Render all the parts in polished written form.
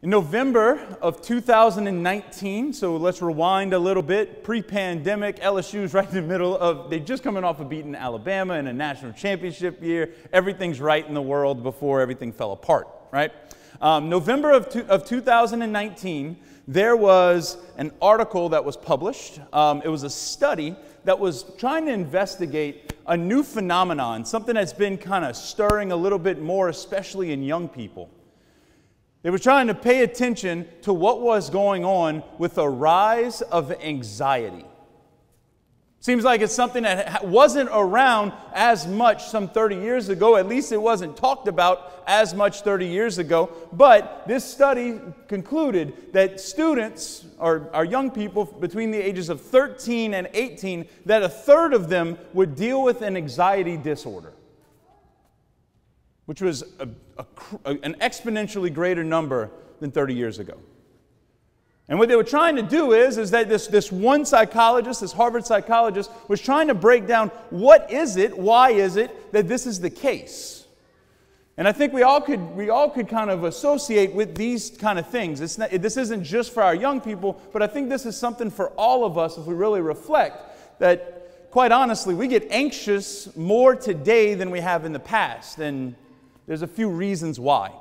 In November of 2019, so let's rewind a little bit, pre-pandemic, LSU's right in the middle of, they're just coming off of beating Alabama in a national championship year. Everything's right in the world before everything fell apart, right? November of 2019, there was an article that was published. It was a study that was trying to investigate a new phenomenon, something that's been kind of stirring a little bit more, especially in young people. They were trying to pay attention to what was going on with the rise of anxiety. Seems like it's something that wasn't around as much some 30 years ago. At least it wasn't talked about as much 30 years ago. But this study concluded that students, or young people between the ages of 13 and 18, that a third of them would deal with an anxiety disorder, which was an exponentially greater number than 30 years ago. And what they were trying to do is that this one psychologist, this Harvard psychologist, was trying to break down what is it, why is it that this is the case. And I think we all could kind of associate with these kind of things. This isn't just for our young people, but I think this is something for all of us if we really reflect that, quite honestly, we get anxious more today than we have in the past. And there's a few reasons why.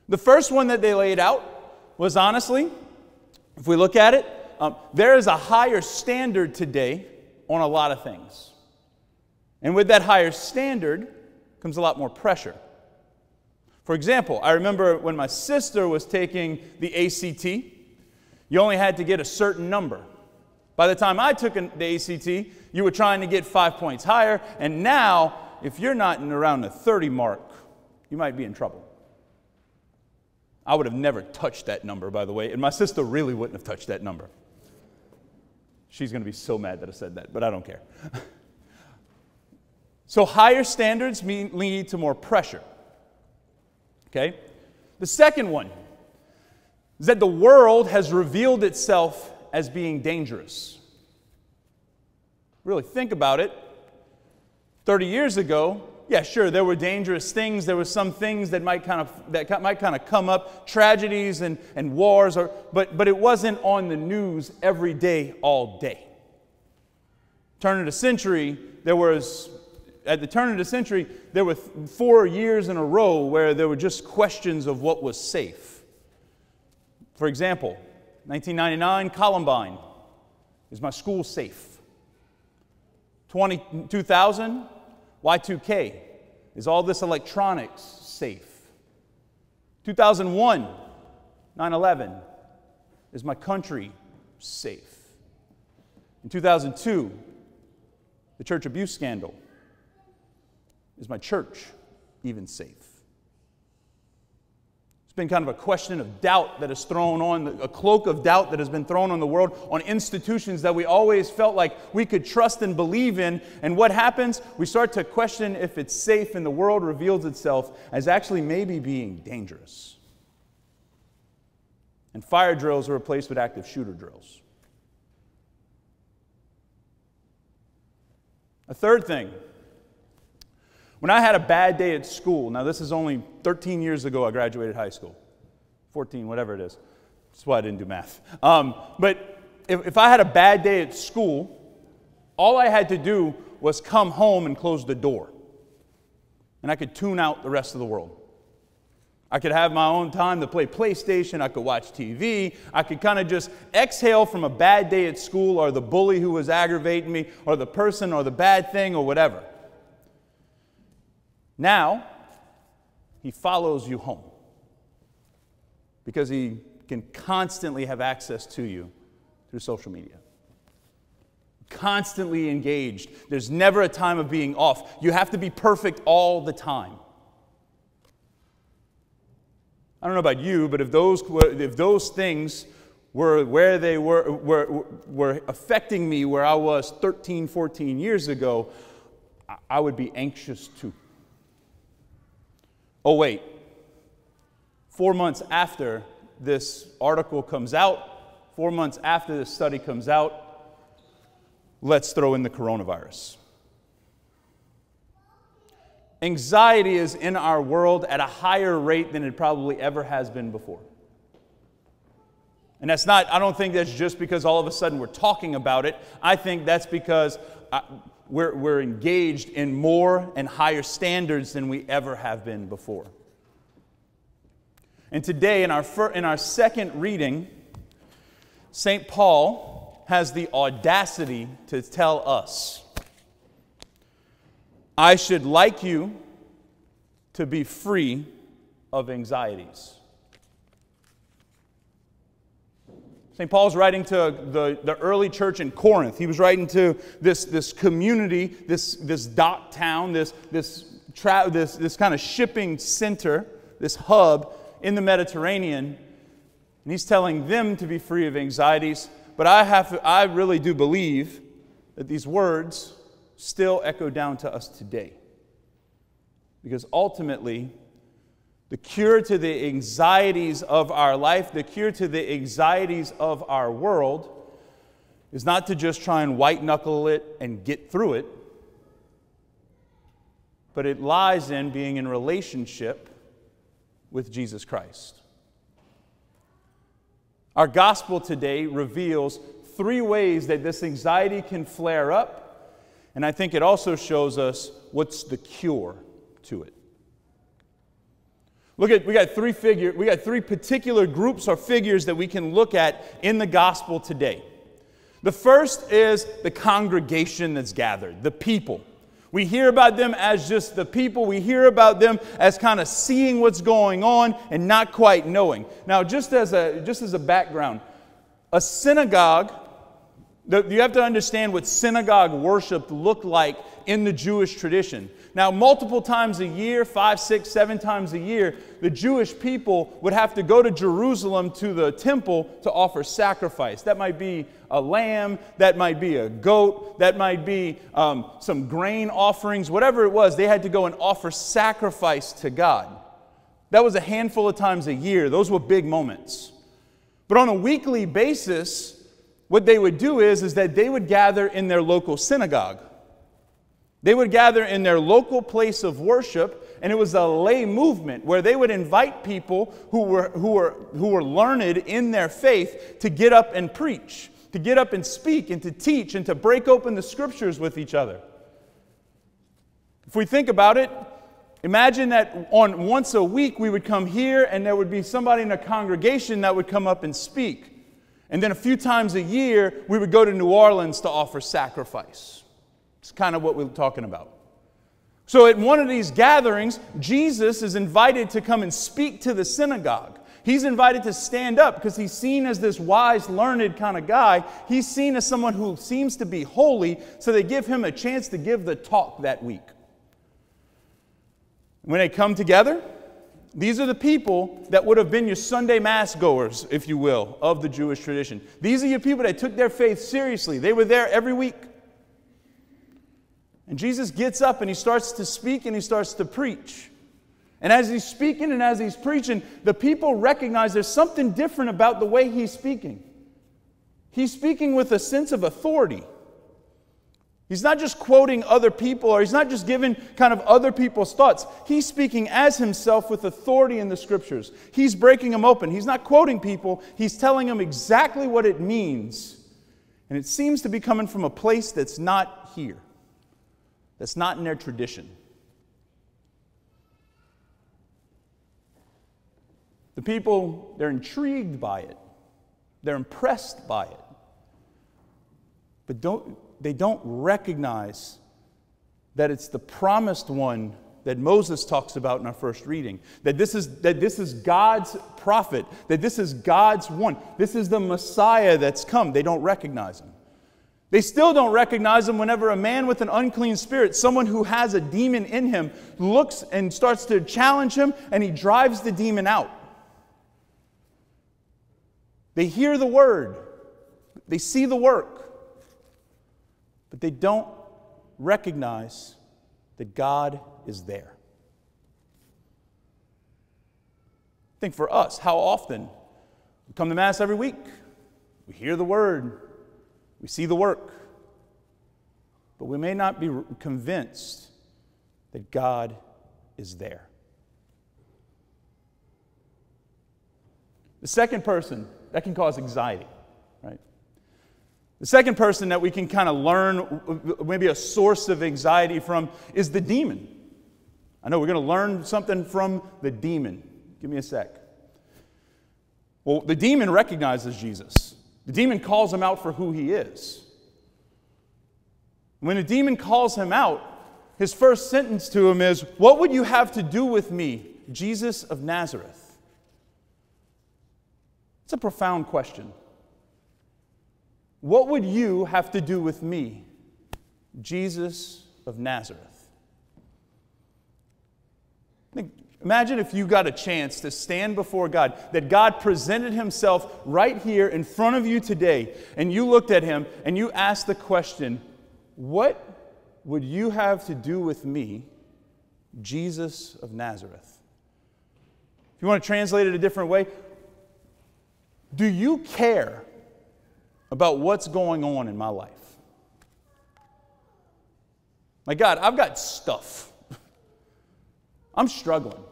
The first one that they laid out was, honestly, if we look at it, there is a higher standard today on a lot of things. And with that higher standard comes a lot more pressure. For example, I remember when my sister was taking the ACT, you only had to get a certain number. By the time I took the ACT, you were trying to get 5 points higher, and now, if you're not in around the 30 mark, you might be in trouble. I would have never touched that number, by the way, and my sister really wouldn't have touched that number. She's going to be so mad that I said that, but I don't care. So higher standards lead to more pressure. Okay? The second one is that the world has revealed itself as being dangerous. Really think about it. 30 years ago, yeah, sure, there were dangerous things. There were some things that might kind of come up, tragedies and wars, but it wasn't on the news every day, all day. At the turn of the century, there were 4 years in a row where there were just questions of what was safe. For example, 1999, Columbine, is my school safe? 2000, Y2K, is all this electronics safe? 2001, 9/11, is my country safe? In 2002, the church abuse scandal, is my church even safe? It's been kind of a question of doubt that is thrown on, a cloak of doubt that has been thrown on the world, on institutions that we always felt like we could trust and believe in. And what happens? We start to question if it's safe, and the world reveals itself as actually maybe being dangerous. And fire drills are replaced with active shooter drills. A third thing. When I had a bad day at school, now this is only 13 years ago I graduated high school, 14, whatever it is. That's why I didn't do math. But if I had a bad day at school, all I had to do was come home and close the door. And I could tune out the rest of the world. I could have my own time to play PlayStation, I could watch TV, I could kind of just exhale from a bad day at school, or the bully who was aggravating me, or the person, or the bad thing, or whatever. Now, he follows you home because he can constantly have access to you through social media. Constantly engaged. There's never a time of being off. You have to be perfect all the time. I don't know about you, but if those things were where they were affecting me where I was 13, 14 years ago, I would be anxious too. Oh, wait. 4 months after this article comes out, 4 months after this study comes out, let's throw in the coronavirus. Anxiety is in our world at a higher rate than it probably ever has been before. And that's not, I don't think that's just because all of a sudden we're talking about it. I think that's because we're engaged in more and higher standards than we ever have been before. And today, in our second reading, St. Paul has the audacity to tell us, I should like you to be free of anxieties. St. Paul's writing to the early church in Corinth. He was writing to this community, this dock town, this kind of shipping center, this hub in the Mediterranean. And he's telling them to be free of anxieties. But I really do believe that these words still echo down to us today. Because ultimately, the cure to the anxieties of our life, the cure to the anxieties of our world, is not to just try and white-knuckle it and get through it, but it lies in being in relationship with Jesus Christ. Our gospel today reveals 3 ways that this anxiety can flare up, and I think it also shows us what's the cure to it. We got 3 particular groups or figures that we can look at in the gospel today. The first is the congregation that's gathered, the people. We hear about them as just the people. We hear about them as kind of seeing what's going on and not quite knowing. Now, just as a background, a synagogue, you have to understand what synagogue worship looked like in the Jewish tradition. Now, multiple times a year, 5, 6, 7 times a year, the Jewish people would have to go to Jerusalem to the temple to offer sacrifice. That might be a lamb, that might be a goat, that might be some grain offerings, whatever it was, they had to go and offer sacrifice to God. That was a handful of times a year. Those were big moments. But on a weekly basis, what they would do is that they would gather in their local synagogue. They would gather in their local place of worship, and it was a lay movement where they would invite people who were learned in their faith to get up and preach, to get up and speak, and to teach, and to break open the scriptures with each other. If we think about it, imagine that once a week we would come here and there would be somebody in a congregation that would come up and speak. And then a few times a year we would go to New Orleans to offer sacrifice. It's kind of what we're talking about. So at one of these gatherings, Jesus is invited to come and speak to the synagogue. He's invited to stand up because he's seen as this wise, learned kind of guy. He's seen as someone who seems to be holy, so they give him a chance to give the talk that week. When they come together, these are the people that would have been your Sunday Mass goers, if you will, of the Jewish tradition. These are your people that took their faith seriously. They were there every week. And Jesus gets up and he starts to speak and he starts to preach. And as he's speaking and as he's preaching, the people recognize there's something different about the way he's speaking. He's speaking with a sense of authority. He's not just quoting other people, or he's not just giving kind of other people's thoughts. He's speaking as himself with authority in the scriptures. He's breaking them open. He's not quoting people. He's telling them exactly what it means. And it seems to be coming from a place that's not here. That's not in their tradition. The people, they're intrigued by it. They're impressed by it. But they don't recognize that it's the promised one that Moses talks about in our first reading. That this is God's prophet. That this is God's one. This is the Messiah that's come. They don't recognize him. They still don't recognize him whenever a man with an unclean spirit, someone who has a demon in him, looks and starts to challenge him, and he drives the demon out. They hear the word. They see the work. But they don't recognize that God is there. Think for us, how often we come to Mass every week. We hear the word. We see the work, but we may not be convinced that God is there. The second person, that can cause anxiety, right? The second person that we can kind of learn maybe a source of anxiety from is the demon. I know we're going to learn something from the demon. Give me a sec. Well, the demon recognizes Jesus. The demon calls him out for who he is. When the demon calls him out, his first sentence to him is, "What would you have to do with me, Jesus of Nazareth?" It's a profound question. What would you have to do with me, Jesus of Nazareth? Imagine if you got a chance to stand before God, that God presented himself right here in front of you today, and you looked at him and you asked the question, what would you have to do with me, Jesus of Nazareth? If you want to translate it a different way, do you care about what's going on in my life? My God, I've got stuff. I'm struggling.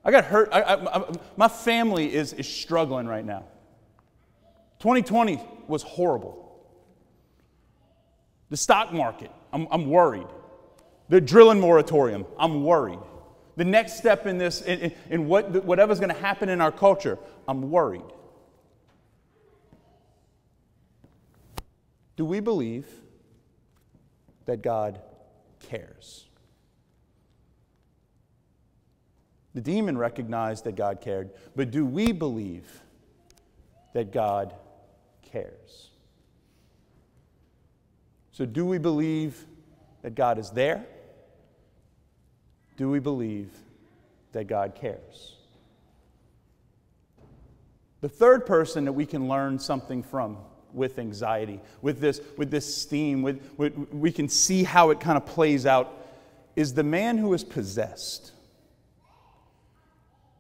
I got hurt. My family is struggling right now. 2020 was horrible. The stock market, I'm worried. The drilling moratorium, I'm worried. The next step in this, in whatever's going to happen in our culture, I'm worried. Do we believe that God cares? The demon recognized that God cared, but do we believe that God cares? So do we believe that God is there? Do we believe that God cares? The third person that we can learn something from with anxiety, with this theme, we can see how it kind of plays out, is the man who is possessed.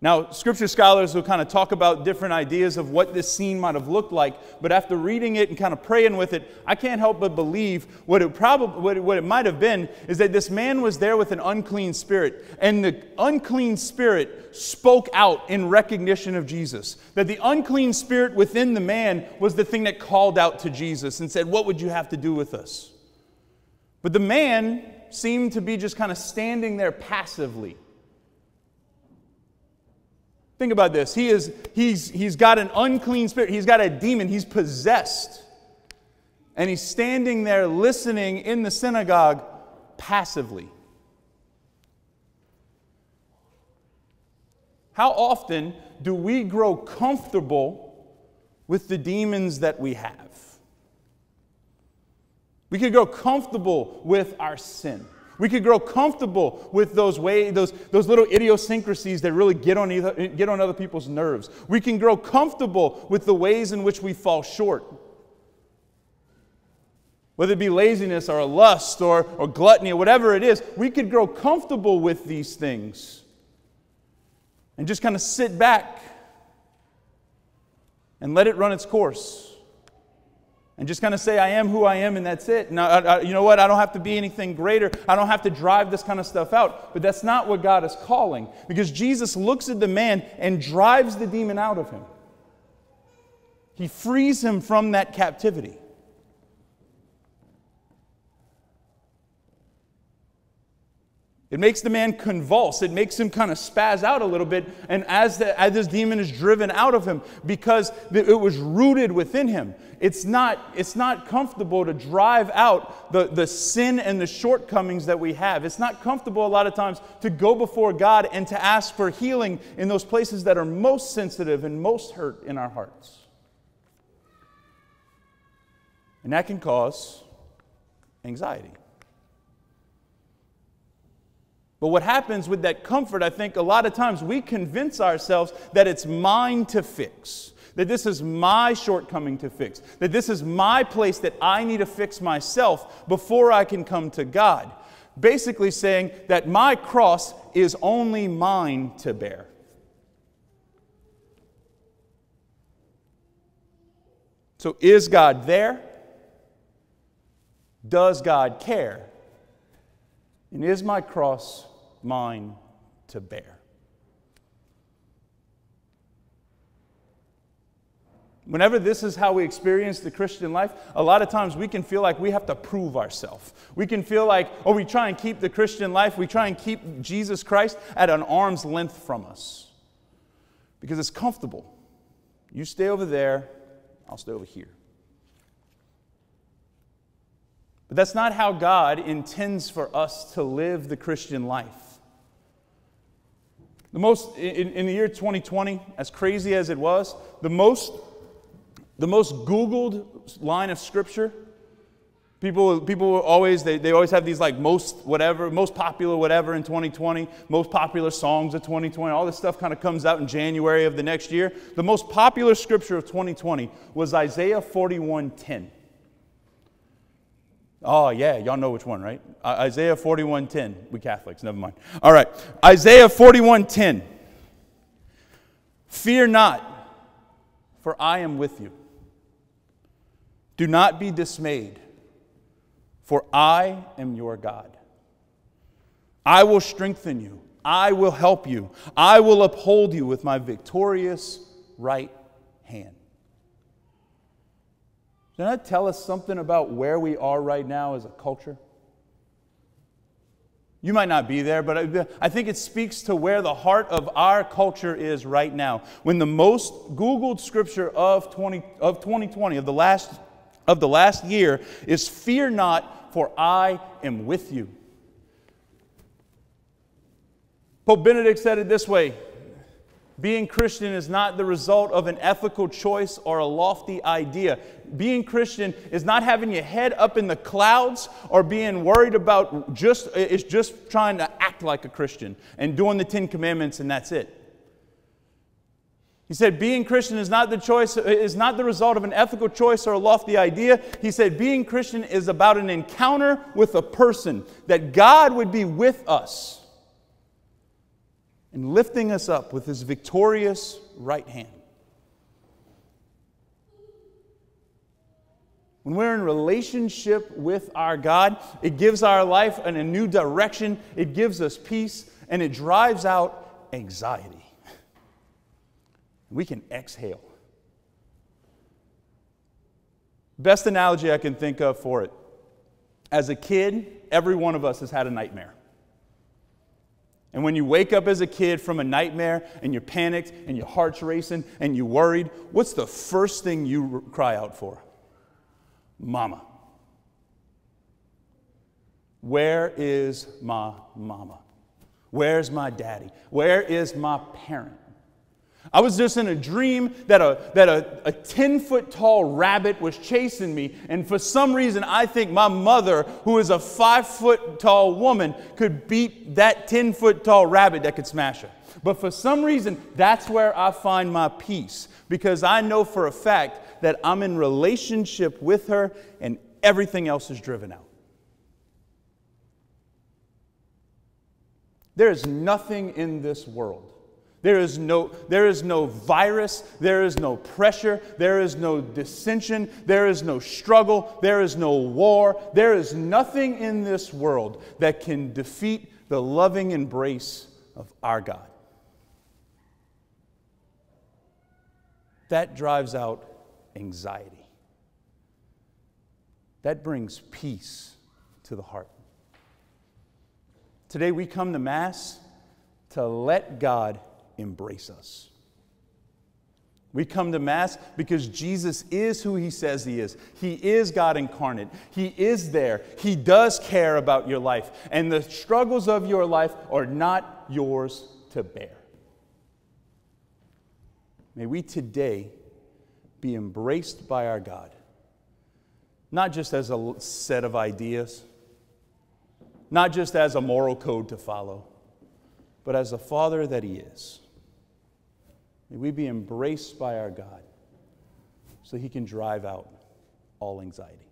Now, Scripture scholars will kind of talk about different ideas of what this scene might have looked like, but after reading it and kind of praying with it, I can't help but believe what it might have been is that this man was there with an unclean spirit, and the unclean spirit spoke out in recognition of Jesus. That the unclean spirit within the man was the thing that called out to Jesus and said, "What would you have to do with us?" But the man seemed to be just kind of standing there passively. Think about this. He's got an unclean spirit. He's got a demon. He's possessed. And he's standing there listening in the synagogue passively. How often do we grow comfortable with the demons that we have? We could grow comfortable with our sin. We could grow comfortable with those little idiosyncrasies that really get on other people's nerves. We can grow comfortable with the ways in which we fall short. Whether it be laziness or a lust or gluttony or whatever it is, we could grow comfortable with these things and just kind of sit back and let it run its course. And just kind of say, I am who I am, and that's it. Now, you know what? I don't have to be anything greater. I don't have to drive this kind of stuff out. But that's not what God is calling. Because Jesus looks at the man and drives the demon out of him. He frees him from that captivity. It makes the man convulse. It makes him kind of spaz out a little bit. And as this demon is driven out of him, because it was rooted within him, it's not comfortable to drive out the sin and the shortcomings that we have. It's not comfortable a lot of times to go before God and to ask for healing in those places that are most sensitive and most hurt in our hearts. And that can cause anxiety. But what happens with that comfort, I think a lot of times we convince ourselves that it's mine to fix, that this is my shortcoming to fix, that this is my place that I need to fix myself before I can come to God. Basically saying that my cross is only mine to bear. So is God there? Does God care? And is my cross mine to bear? Whenever this is how we experience the Christian life, a lot of times we can feel like we have to prove ourselves. We can feel like, oh, we try and keep the Christian life, we try and keep Jesus Christ at an arm's length from us. Because it's comfortable. You stay over there, I'll stay over here. But that's not how God intends for us to live the Christian life. In the year 2020, as crazy as it was, the most Googled line of Scripture, people always have these like most popular whatever in 2020, most popular songs of 2020. All this stuff kind of comes out in January of the next year. The most popular Scripture of 2020 was Isaiah 41:10. Oh, yeah, y'all know which one, right? Isaiah 41:10. We Catholics, never mind. All right, Isaiah 41:10. Fear not, for I am with you. Do not be dismayed, for I am your God. I will strengthen you. I will help you. I will uphold you with my victorious right hand. Doesn't that tell us something about where we are right now as a culture? You might not be there, but I think it speaks to where the heart of our culture is right now. When the most Googled Scripture of 2020, of the last year, is fear not, for I am with you. Pope Benedict said it this way: being Christian is not the result of an ethical choice or a lofty idea. Being Christian is not having your head up in the clouds or being worried about just trying to act like a Christian and doing the 10 Commandments and that's it. He said being Christian is not the result of an ethical choice or a lofty idea. He said being Christian is about an encounter with a person, that God would be with us and lifting us up with His victorious right hand. When we're in relationship with our God, it gives our life a new direction, it gives us peace, and it drives out anxiety. We can exhale. Best analogy I can think of for it. As a kid, every one of us has had a nightmare. And when you wake up as a kid from a nightmare and you're panicked and your heart's racing and you're worried, what's the first thing you cry out for? Mama. Where is my mama? Where's my daddy? Where is my parent? I was just in a dream that a 10-foot tall rabbit was chasing me, and for some reason I think my mother, who is a 5-foot tall woman, could beat that 10-foot tall rabbit that could smash her. But for some reason, that's where I find my peace, because I know for a fact that I'm in relationship with her and everything else is driven out. There is nothing in this world. There is no virus, there is no pressure, there is no dissension, there is no struggle, there is no war. There is nothing in this world that can defeat the loving embrace of our God. That drives out anxiety. That brings peace to the heart. Today we come to Mass to let God embrace us. We come to Mass because Jesus is who He says He is. He is God incarnate. He is there. He does care about your life. And the struggles of your life are not yours to bear. May we today be embraced by our God, not just as a set of ideas, not just as a moral code to follow, but as the Father that He is. May we be embraced by our God so He can drive out all anxiety.